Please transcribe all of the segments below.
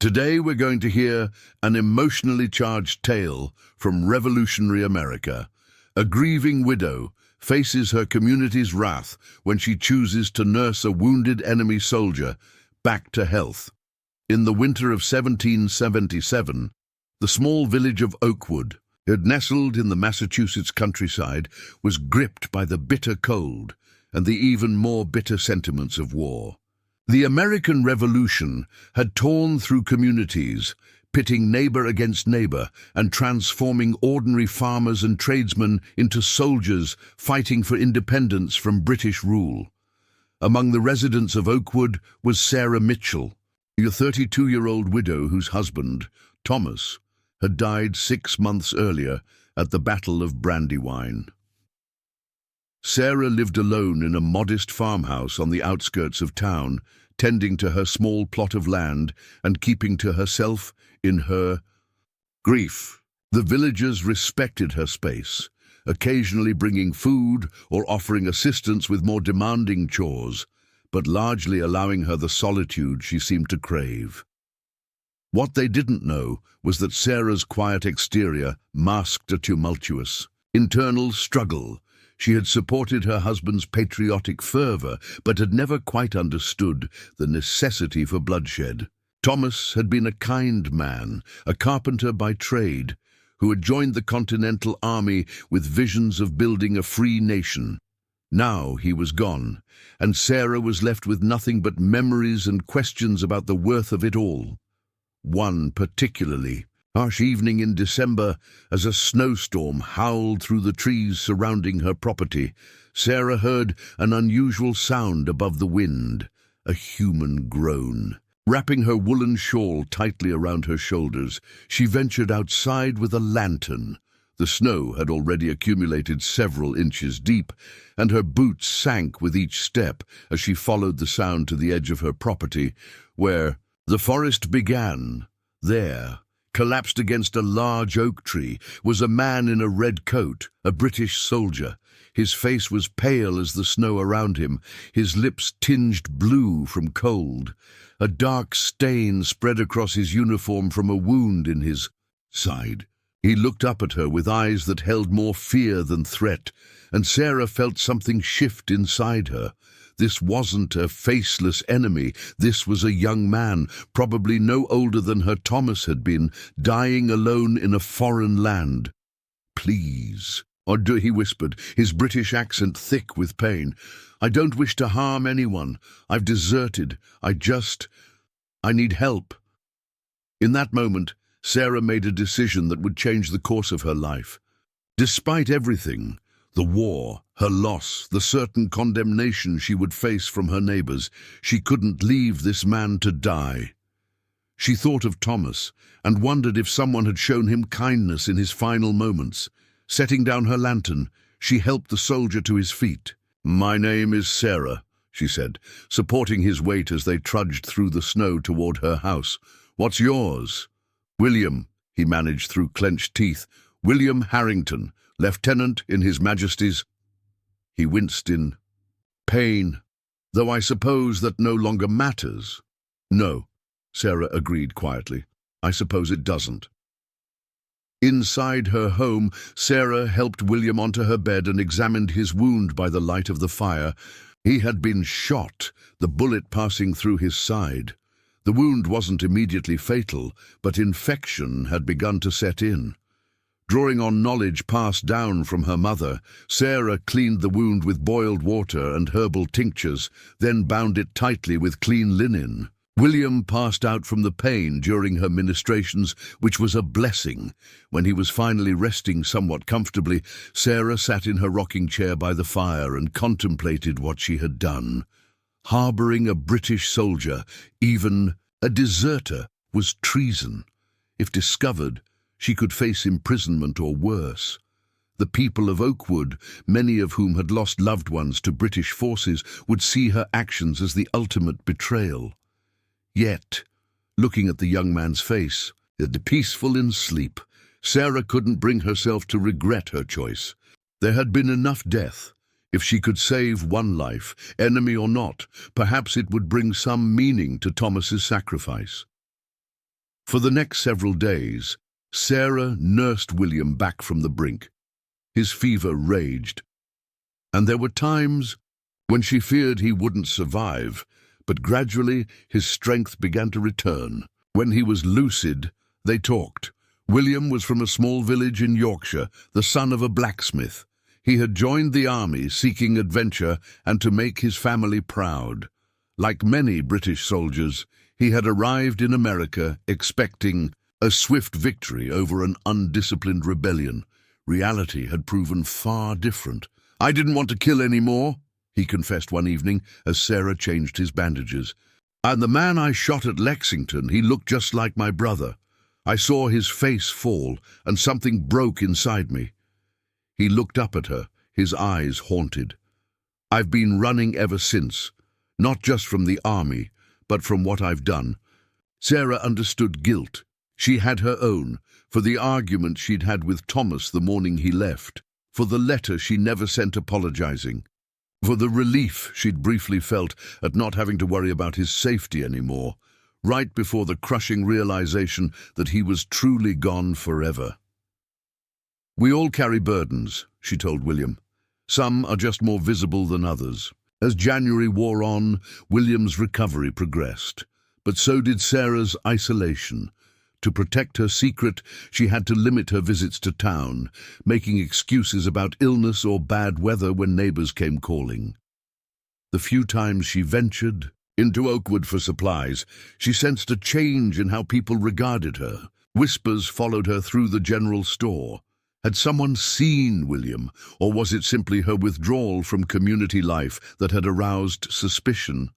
Today we're going to hear an emotionally charged tale from revolutionary America. A grieving widow faces her community's wrath when she chooses to nurse a wounded enemy soldier back to health. In the winter of 1777, the small village of Oakwood, nestled in the Massachusetts countryside, was gripped by the bitter cold and the even more bitter sentiments of war. The American Revolution had torn through communities, pitting neighbor against neighbor and transforming ordinary farmers and tradesmen into soldiers fighting for independence from British rule. Among the residents of Oakwood was Sarah Mitchell, a 32-year-old widow whose husband, Thomas, had died 6 months earlier at the Battle of Brandywine. Sarah lived alone in a modest farmhouse on the outskirts of town, tending to her small plot of land and keeping to herself in her grief. The villagers respected her space, occasionally bringing food or offering assistance with more demanding chores, but largely allowing her the solitude she seemed to crave. What they didn't know was that Sarah's quiet exterior masked a tumultuous, internal struggle. She had supported her husband's patriotic fervor, but had never quite understood the necessity for bloodshed. Thomas had been a kind man, a carpenter by trade, who had joined the Continental Army with visions of building a free nation. Now he was gone, and Sarah was left with nothing but memories and questions about the worth of it all. One particularly harsh evening in December, as a snowstorm howled through the trees surrounding her property, Sarah heard an unusual sound above the wind, a human groan. Wrapping her woolen shawl tightly around her shoulders, she ventured outside with a lantern. The snow had already accumulated several inches deep, and her boots sank with each step as she followed the sound to the edge of her property, where the forest began. There, collapsed against a large oak tree, was a man in a red coat, a British soldier. His face was pale as the snow around him, his lips tinged blue from cold. A dark stain spread across his uniform from a wound in his side. He looked up at her with eyes that held more fear than threat, and Sarah felt something shift inside her. This wasn't a faceless enemy. This was a young man, probably no older than her Thomas had been, dying alone in a foreign land. "Please," he whispered, his British accent thick with pain. "I don't wish to harm anyone. I've deserted. I need help." In that moment, Sarah made a decision that would change the course of her life. Despite everything, the war, her loss, the certain condemnation she would face from her neighbors, she couldn't leave this man to die. She thought of Thomas and wondered if someone had shown him kindness in his final moments. Setting down her lantern, she helped the soldier to his feet. "My name is Sarah," she said, supporting his weight as they trudged through the snow toward her house. "What's yours?" "William," he managed through clenched teeth. "William Harrington, Lieutenant in His Majesty's—" He winced in pain, "though I suppose that no longer matters." "No," Sarah agreed quietly. "I suppose it doesn't." Inside her home, Sarah helped William onto her bed and examined his wound by the light of the fire. He had been shot, the bullet passing through his side. The wound wasn't immediately fatal, but infection had begun to set in. Drawing on knowledge passed down from her mother, Sarah cleaned the wound with boiled water and herbal tinctures, then bound it tightly with clean linen. William passed out from the pain during her ministrations, which was a blessing. When he was finally resting somewhat comfortably, Sarah sat in her rocking chair by the fire and contemplated what she had done. Harboring a British soldier, even a deserter, was treason. If discovered, she could face imprisonment or worse. The people of Oakwood, many of whom had lost loved ones to British forces, would see her actions as the ultimate betrayal. Yet, looking at the young man's face, peaceful in sleep, Sarah couldn't bring herself to regret her choice. There had been enough death. If she could save one life, enemy or not, perhaps it would bring some meaning to Thomas's sacrifice. For the next several days, Sarah nursed William back from the brink. His fever raged, and there were times when she feared he wouldn't survive, but gradually his strength began to return. When he was lucid, they talked. William was from a small village in Yorkshire, the son of a blacksmith. He had joined the army seeking adventure and to make his family proud. Like many British soldiers, he had arrived in America expecting a swift victory over an undisciplined rebellion. Reality had proven far different. "I didn't want to kill any more," he confessed one evening as Sarah changed his bandages. "And the man I shot at Lexington, he looked just like my brother. I saw his face fall, and something broke inside me." He looked up at her, his eyes haunted. "I've been running ever since, not just from the army, but from what I've done." Sarah understood guilt. She had her own, for the argument she'd had with Thomas the morning he left, for the letter she never sent apologizing, for the relief she'd briefly felt at not having to worry about his safety anymore, right before the crushing realization that he was truly gone forever. "We all carry burdens," she told William. "Some are just more visible than others." As January wore on, William's recovery progressed, but so did Sarah's isolation. To protect her secret, she had to limit her visits to town, making excuses about illness or bad weather when neighbors came calling. The few times she ventured into Oakwood for supplies, she sensed a change in how people regarded her. Whispers followed her through the general store. Had someone seen William, or was it simply her withdrawal from community life that had aroused suspicion?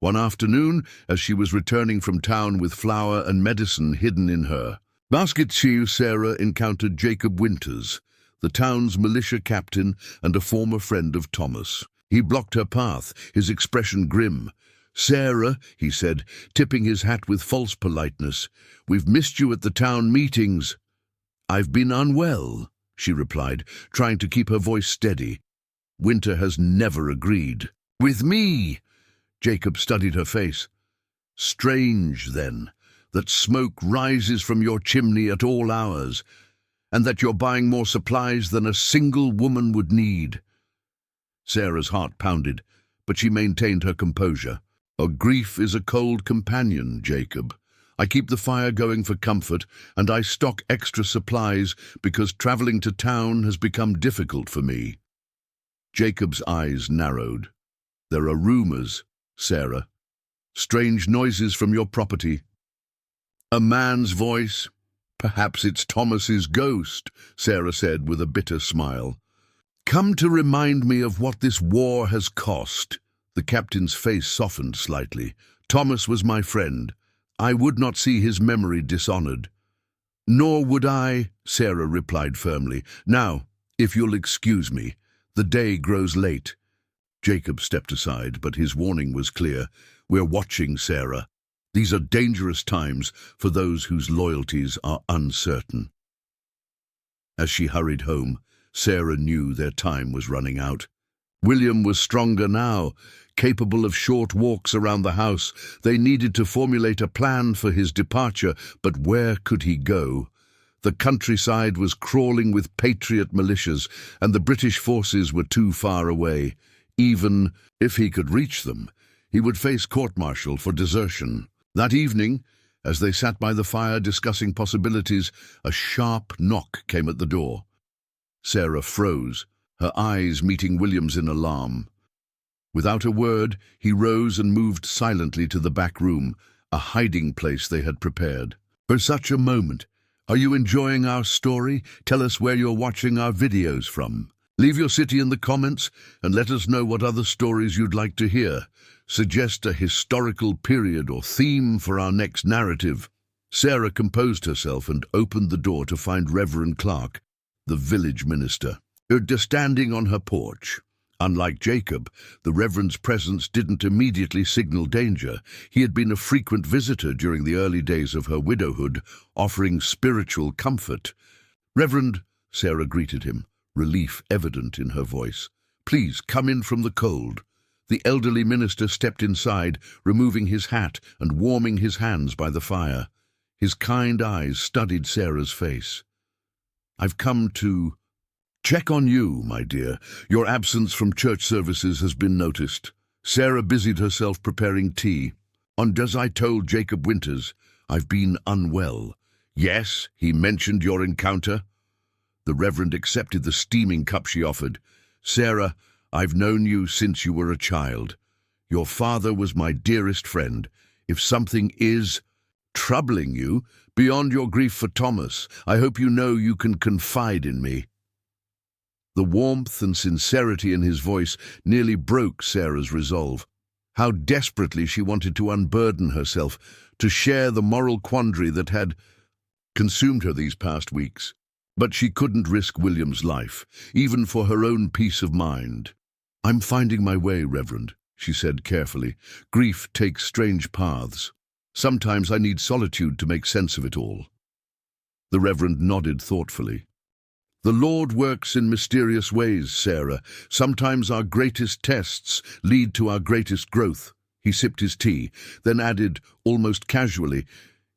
One afternoon, as she was returning from town with flour and medicine hidden in her basket, Sarah encountered Jacob Winters, the town's militia captain and a former friend of Thomas. He blocked her path, his expression grim. "Sarah," he said, tipping his hat with false politeness, "we've missed you at the town meetings." "I've been unwell," she replied, trying to keep her voice steady. "Winter has never agreed." "With me?" Jacob studied her face. "Strange, then, that smoke rises from your chimney at all hours, and that you're buying more supplies than a single woman would need." Sarah's heart pounded, but she maintained her composure. "A grief is a cold companion, Jacob. I keep the fire going for comfort, and I stock extra supplies because traveling to town has become difficult for me." Jacob's eyes narrowed. "There are rumors, Sarah. Strange noises from your property." "A man's voice? Perhaps it's Thomas's ghost," Sarah said with a bitter smile. "Come to remind me of what this war has cost." The captain's face softened slightly. "Thomas was my friend. I would not see his memory dishonored." "Nor would I," Sarah replied firmly. "Now, if you'll excuse me, the day grows late." Jacob stepped aside, but his warning was clear. "We're watching, Sarah. These are dangerous times for those whose loyalties are uncertain." As she hurried home, Sarah knew their time was running out. William was stronger now, capable of short walks around the house. They needed to formulate a plan for his departure, but where could he go? The countryside was crawling with patriot militias, and the British forces were too far away. Even if he could reach them, he would face court-martial for desertion. That evening, as they sat by the fire discussing possibilities, a sharp knock came at the door. Sarah froze, her eyes meeting William's in alarm. Without a word, he rose and moved silently to the back room, a hiding place they had prepared. "For such a moment, are you enjoying our story? Tell us where you're watching our videos from. Leave your city in the comments and let us know what other stories you'd like to hear. Suggest a historical period or theme for our next narrative." Sarah composed herself and opened the door to find Reverend Clark, the village minister, standing on her porch. Unlike Jacob, the Reverend's presence didn't immediately signal danger. He had been a frequent visitor during the early days of her widowhood, offering spiritual comfort. "Reverend," Sarah greeted him, relief evident in her voice. "Please come in from the cold." The elderly minister stepped inside, removing his hat and warming his hands by the fire. His kind eyes studied Sarah's face. "I've come to check on you, my dear. Your absence from church services has been noticed." Sarah busied herself preparing tea. "As I told Jacob Winters, I've been unwell." "Yes, he mentioned your encounter." The Reverend accepted the steaming cup she offered. "Sarah, I've known you since you were a child. Your father was my dearest friend. If something is troubling you, beyond your grief for Thomas, I hope you know you can confide in me." The warmth and sincerity in his voice nearly broke Sarah's resolve. How desperately she wanted to unburden herself, to share the moral quandary that had consumed her these past weeks. But she couldn't risk William's life, even for her own peace of mind. "I'm finding my way, Reverend," she said carefully. "Grief takes strange paths. Sometimes I need solitude to make sense of it all." The Reverend nodded thoughtfully. "The Lord works in mysterious ways, Sarah. Sometimes our greatest tests lead to our greatest growth." He sipped his tea, then added, almost casually,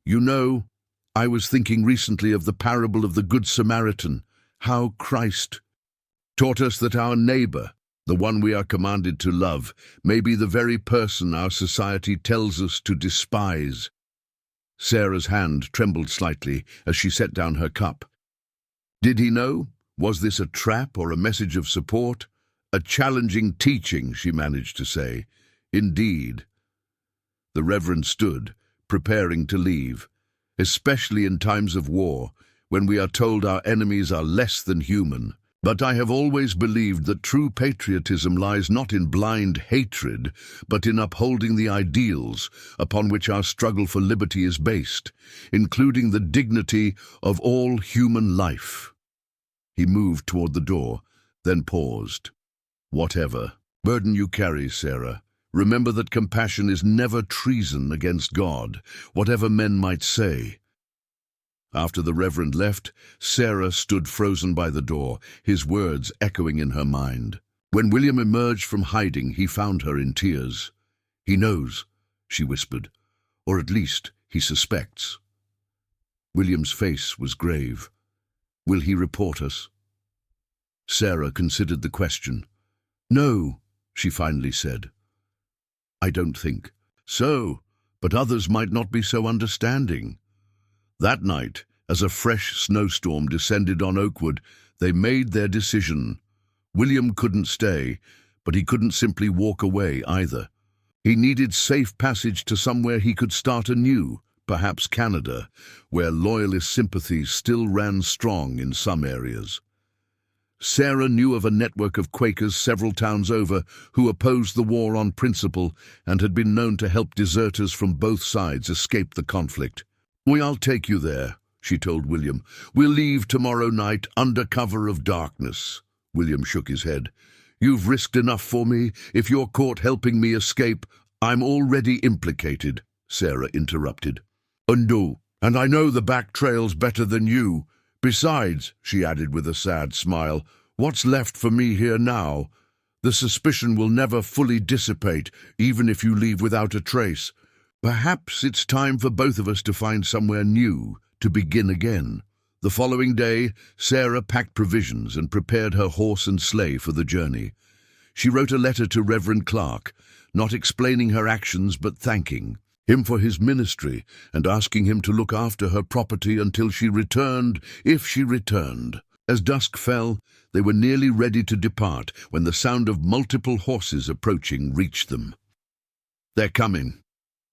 "You know, I was thinking recently of the parable of the Good Samaritan, how Christ taught us that our neighbor, the one we are commanded to love, may be the very person our society tells us to despise." Sarah's hand trembled slightly as she set down her cup. Did he know? Was this a trap or a message of support? "A challenging teaching," she managed to say. "Indeed." The Reverend stood, preparing to leave. "Especially in times of war, when we are told our enemies are less than human. But I have always believed that true patriotism lies not in blind hatred, but in upholding the ideals upon which our struggle for liberty is based, including the dignity of all human life." He moved toward the door, then paused. "Whatever burden you carry, Sarah, remember that compassion is never treason against God, whatever men might say." After the Reverend left, Sarah stood frozen by the door, his words echoing in her mind. When William emerged from hiding, he found her in tears. "He knows," she whispered, "or at least he suspects." William's face was grave. "Will he report us?" Sarah considered the question. "No," she finally said. "I don't think so, but others might not be so understanding." That night, as a fresh snowstorm descended on Oakwood, they made their decision. William couldn't stay, but he couldn't simply walk away either. He needed safe passage to somewhere he could start anew, perhaps Canada, where loyalist sympathies still ran strong in some areas. Sarah knew of a network of Quakers several towns over who opposed the war on principle and had been known to help deserters from both sides escape the conflict. "I'll take you there," she told William. "We'll leave tomorrow night under cover of darkness." William shook his head. "You've risked enough for me. If you're caught helping me escape, I'm already implicated," Sarah interrupted. "No, and I know the back trails better than you. Besides," she added with a sad smile, "what's left for me here now? The suspicion will never fully dissipate, even if you leave without a trace. Perhaps it's time for both of us to find somewhere new, to begin again." The following day, Sarah packed provisions and prepared her horse and sleigh for the journey. She wrote a letter to Reverend Clark, not explaining her actions but thanking him for his ministry and asking him to look after her property until she returned, if she returned. As dusk fell, they were nearly ready to depart when the sound of multiple horses approaching reached them. "They're coming,"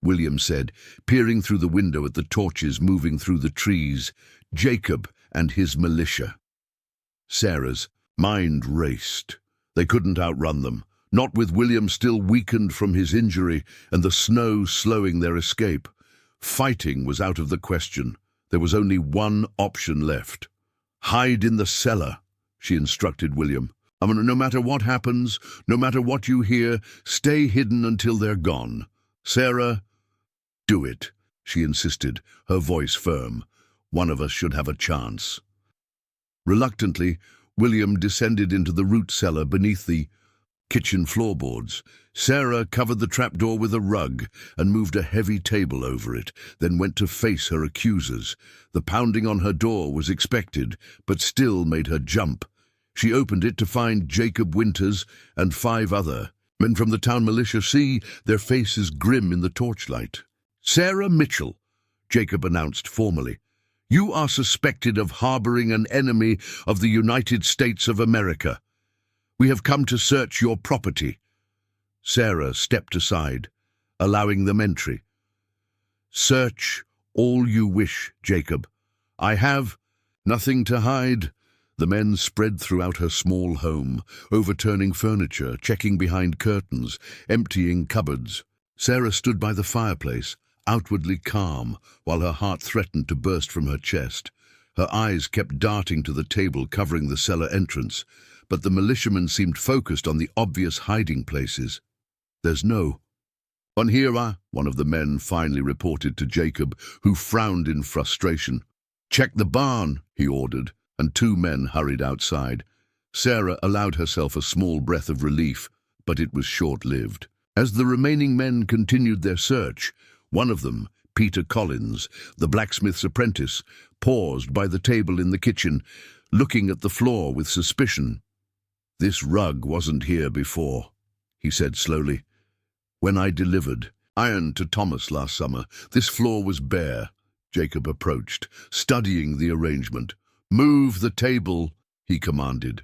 William said, peering through the window at the torches moving through the trees. "Jacob and his militia." Sarah's mind raced. They couldn't outrun them, not with William still weakened from his injury and the snow slowing their escape. Fighting was out of the question. There was only one option left. "Hide in the cellar," she instructed William. "No matter what happens, no matter what you hear, stay hidden until they're gone. Sarah, do it," she insisted, her voice firm. "One of us should have a chance." Reluctantly, William descended into the root cellar beneath the kitchen floorboards. Sarah covered the trapdoor with a rug and moved a heavy table over it, then went to face her accusers. The pounding on her door was expected, but still made her jump. She opened it to find Jacob Winters and 5 other men from the town militia, their faces grim in the torchlight. "Sarah Mitchell," Jacob announced formally, "you are suspected of harboring an enemy of the United States of America. We have come to search your property." Sarah stepped aside, allowing them entry. "Search all you wish, Jacob. I have nothing to hide." The men spread throughout her small home, overturning furniture, checking behind curtains, emptying cupboards. Sarah stood by the fireplace, outwardly calm, while her heart threatened to burst from her chest. Her eyes kept darting to the table covering the cellar entrance, but the militiamen seemed focused on the obvious hiding places. "There's no one here," one of the men finally reported to Jacob, who frowned in frustration. "Check the barn," he ordered, and 2 men hurried outside. Sarah allowed herself a small breath of relief, but it was short-lived. As the remaining men continued their search, one of them, Peter Collins, the blacksmith's apprentice, paused by the table in the kitchen, looking at the floor with suspicion. "This rug wasn't here before," he said slowly. "When I delivered iron to Thomas last summer, this floor was bare." Jacob approached, studying the arrangement. "Move the table," he commanded.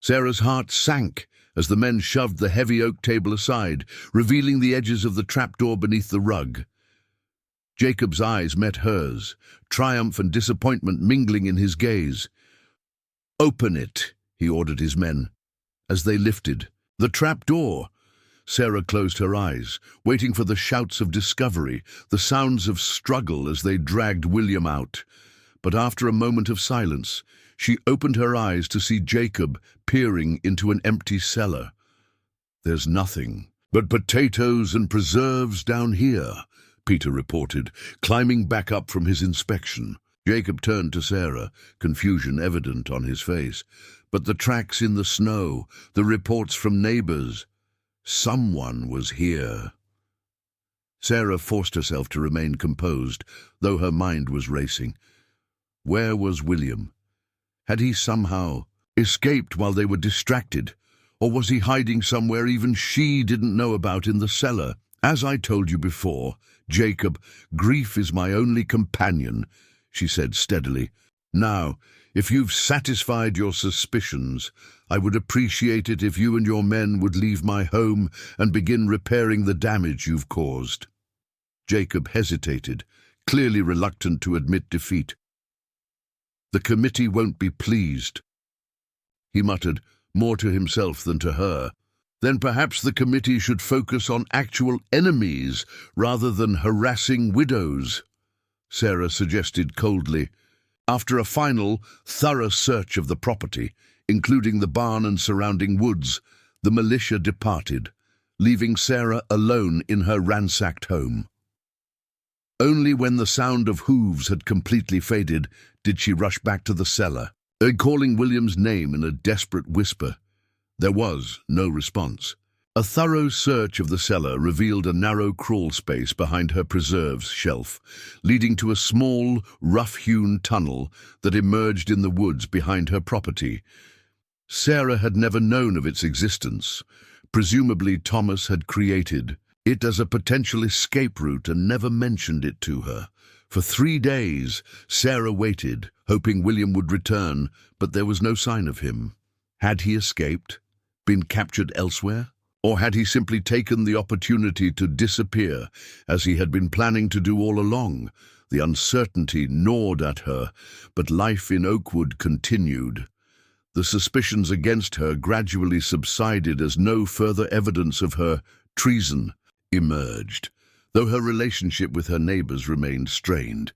Sarah's heart sank as the men shoved the heavy oak table aside, revealing the edges of the trapdoor beneath the rug. Jacob's eyes met hers, triumph and disappointment mingling in his gaze. "Open it," he ordered his men. As they lifted the trapdoor, Sarah closed her eyes, waiting for the shouts of discovery, the sounds of struggle as they dragged William out. But after a moment of silence, she opened her eyes to see Jacob peering into an empty cellar. "There's nothing but potatoes and preserves down here," Peter reported, climbing back up from his inspection. Jacob turned to Sarah, confusion evident on his face. "But the tracks in the snow, the reports from neighbors. Someone was here." Sarah forced herself to remain composed, though her mind was racing. Where was William? Had he somehow escaped while they were distracted? Or was he hiding somewhere even she didn't know about in the cellar? "As I told you before, Jacob, grief is my only companion," she said steadily. "Now, if you've satisfied your suspicions, I would appreciate it if you and your men would leave my home and begin repairing the damage you've caused." Jacob hesitated, clearly reluctant to admit defeat. "The committee won't be pleased," he muttered, more to himself than to her. "Then perhaps the committee should focus on actual enemies rather than harassing widows," Sarah suggested coldly. After a final, thorough search of the property, including the barn and surrounding woods, the militia departed, leaving Sarah alone in her ransacked home. Only when the sound of hooves had completely faded did she rush back to the cellar, calling William's name in a desperate whisper. There was no response. A thorough search of the cellar revealed a narrow crawl space behind her preserves shelf, leading to a small, rough-hewn tunnel that emerged in the woods behind her property. Sarah had never known of its existence. Presumably Thomas had created it as a potential escape route and never mentioned it to her. For 3 days, Sarah waited, hoping William would return, but there was no sign of him. Had he escaped? Been captured elsewhere? Or had he simply taken the opportunity to disappear, as he had been planning to do all along? The uncertainty gnawed at her, but life in Oakwood continued. The suspicions against her gradually subsided as no further evidence of her treason emerged, though her relationship with her neighbors remained strained.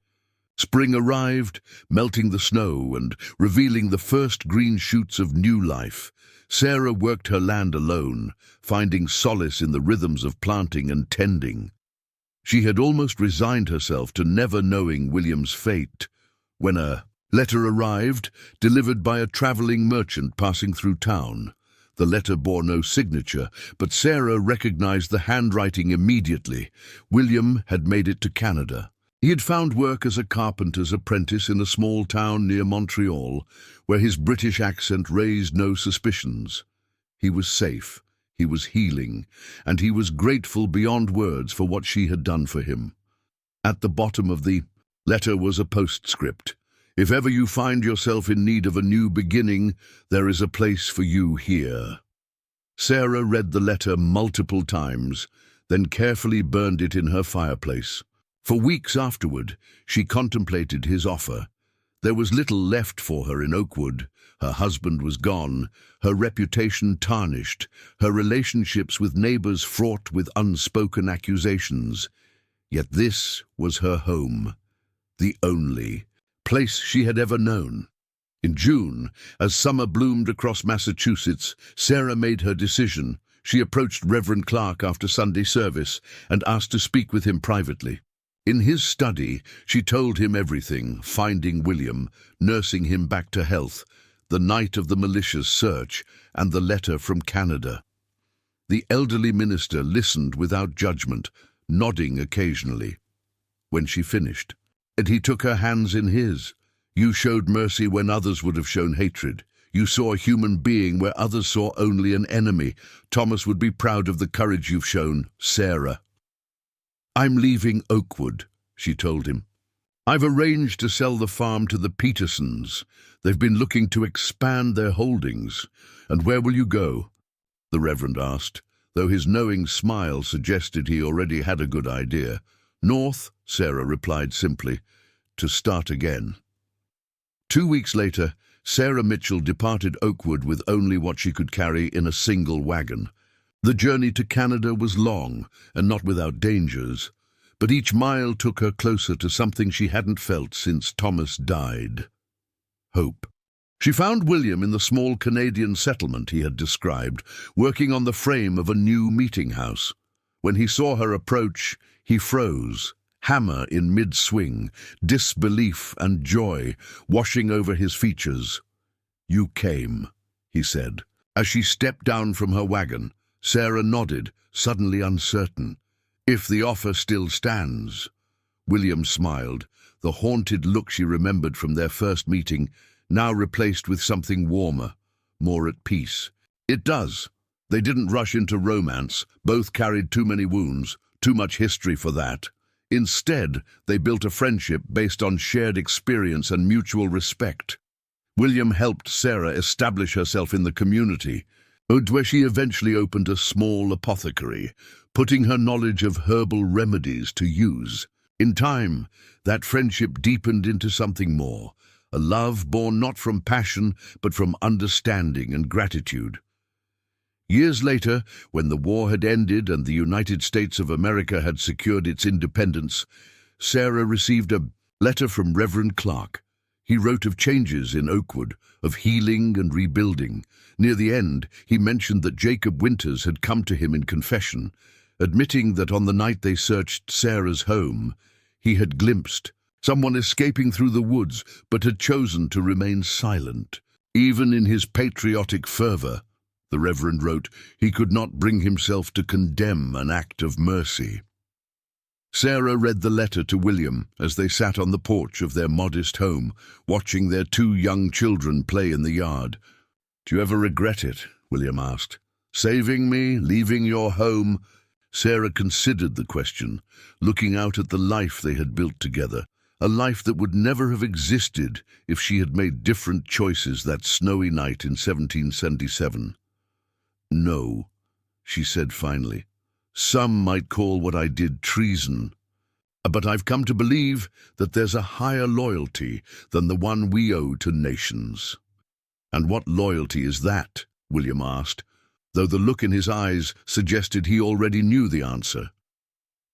Spring arrived, melting the snow and revealing the first green shoots of new life. Sarah worked her land alone, finding solace in the rhythms of planting and tending. She had almost resigned herself to never knowing William's fate, when a letter arrived, delivered by a traveling merchant passing through town. The letter bore no signature, but Sarah recognized the handwriting immediately. William had made it to Canada. He had found work as a carpenter's apprentice in a small town near Montreal, where his British accent raised no suspicions. He was safe, he was healing, and he was grateful beyond words for what she had done for him. At the bottom of the letter was a postscript. If ever you find yourself in need of a new beginning, there is a place for you here. Sarah read the letter multiple times, then carefully burned it in her fireplace. For weeks afterward, she contemplated his offer. There was little left for her in Oakwood. Her husband was gone, her reputation tarnished, her relationships with neighbors fraught with unspoken accusations. Yet this was her home, the only place she had ever known. In June, as summer bloomed across Massachusetts, Sarah made her decision. She approached Reverend Clark after Sunday service and asked to speak with him privately. In his study, she told him everything, finding William, nursing him back to health, the night of the malicious search, and the letter from Canada. The elderly minister listened without judgment, nodding occasionally. When she finished, and he took her hands in his. You showed mercy when others would have shown hatred. You saw a human being where others saw only an enemy. Thomas would be proud of the courage you've shown, Sarah. I'm leaving Oakwood, she told him. I've arranged to sell the farm to the Petersons. They've been looking to expand their holdings. And where will you go? The Reverend asked, though his knowing smile suggested he already had a good idea. North, Sarah replied simply, to start again. 2 weeks later, Sarah Mitchell departed Oakwood with only what she could carry in a single wagon. The journey to Canada was long and not without dangers, but each mile took her closer to something she hadn't felt since Thomas died. Hope. She found William in the small Canadian settlement he had described, working on the frame of a new meeting house. When he saw her approach, he froze, hammer in mid-swing, disbelief and joy washing over his features. You came, he said. As she stepped down from her wagon, Sarah nodded, suddenly uncertain. If the offer still stands. William smiled, the haunted look she remembered from their first meeting, now replaced with something warmer, more at peace. It does. They didn't rush into romance, both carried too many wounds, too much history for that. Instead, they built a friendship based on shared experience and mutual respect. William helped Sarah establish herself in the community, where she eventually opened a small apothecary, putting her knowledge of herbal remedies to use. In time, that friendship deepened into something more, a love born not from passion, but from understanding and gratitude. Years later, when the war had ended and the United States of America had secured its independence, Sarah received a letter from Reverend Clark. He wrote of changes in Oakwood, of healing and rebuilding. Near the end, he mentioned that Jacob Winters had come to him in confession, admitting that on the night they searched Sarah's home, he had glimpsed someone escaping through the woods, but had chosen to remain silent. Even in his patriotic fervor, the Reverend wrote, he could not bring himself to condemn an act of mercy. Sarah read the letter to William as they sat on the porch of their modest home, watching their 2 young children play in the yard. Do you ever regret it? William asked. Saving me, leaving your home? Sarah considered the question, looking out at the life they had built together, a life that would never have existed if she had made different choices that snowy night in 1777. No, she said finally. Some might call what I did treason, but I've come to believe that there's a higher loyalty than the one we owe to nations. And what loyalty is that? William asked, though the look in his eyes suggested he already knew the answer.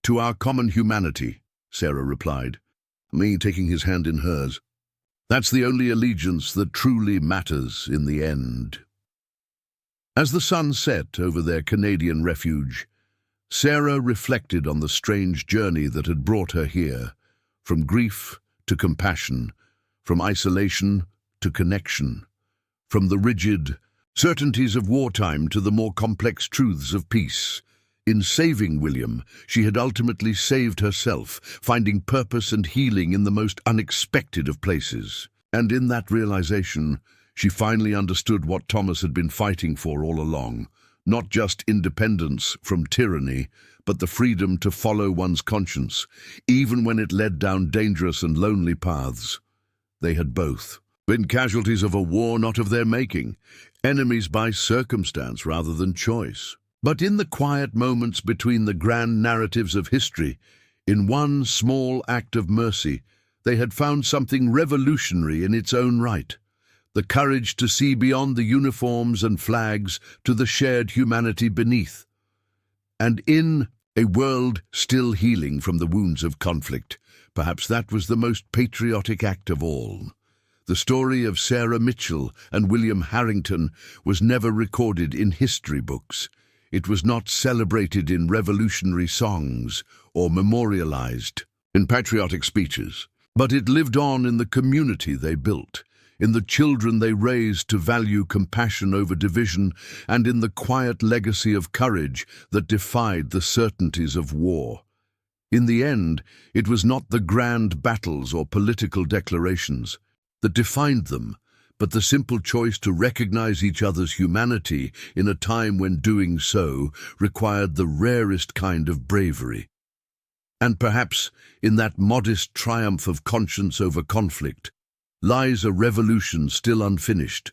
To our common humanity, Sarah replied, me taking his hand in hers. That's the only allegiance that truly matters in the end. As the sun set over their Canadian refuge, Sarah reflected on the strange journey that had brought her here, from grief to compassion, from isolation to connection, from the rigid certainties of wartime to the more complex truths of peace. In saving William, she had ultimately saved herself, finding purpose and healing in the most unexpected of places. And in that realization, she finally understood what Thomas had been fighting for all along. Not just independence from tyranny, but the freedom to follow one's conscience, even when it led down dangerous and lonely paths. They had both been casualties of a war not of their making, enemies by circumstance rather than choice. But in the quiet moments between the grand narratives of history, in one small act of mercy, they had found something revolutionary in its own right. The courage to see beyond the uniforms and flags to the shared humanity beneath. And in a world still healing from the wounds of conflict, perhaps that was the most patriotic act of all. The story of Sarah Mitchell and William Harrington was never recorded in history books. It was not celebrated in revolutionary songs or memorialized in patriotic speeches, but it lived on in the community they built, in the children they raised to value compassion over division, and in the quiet legacy of courage that defied the certainties of war. In the end, it was not the grand battles or political declarations that defined them, but the simple choice to recognize each other's humanity in a time when doing so required the rarest kind of bravery. And perhaps in that modest triumph of conscience over conflict lies a revolution still unfinished,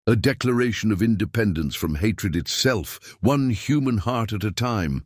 a declaration of independence from hatred itself, one human heart at a time.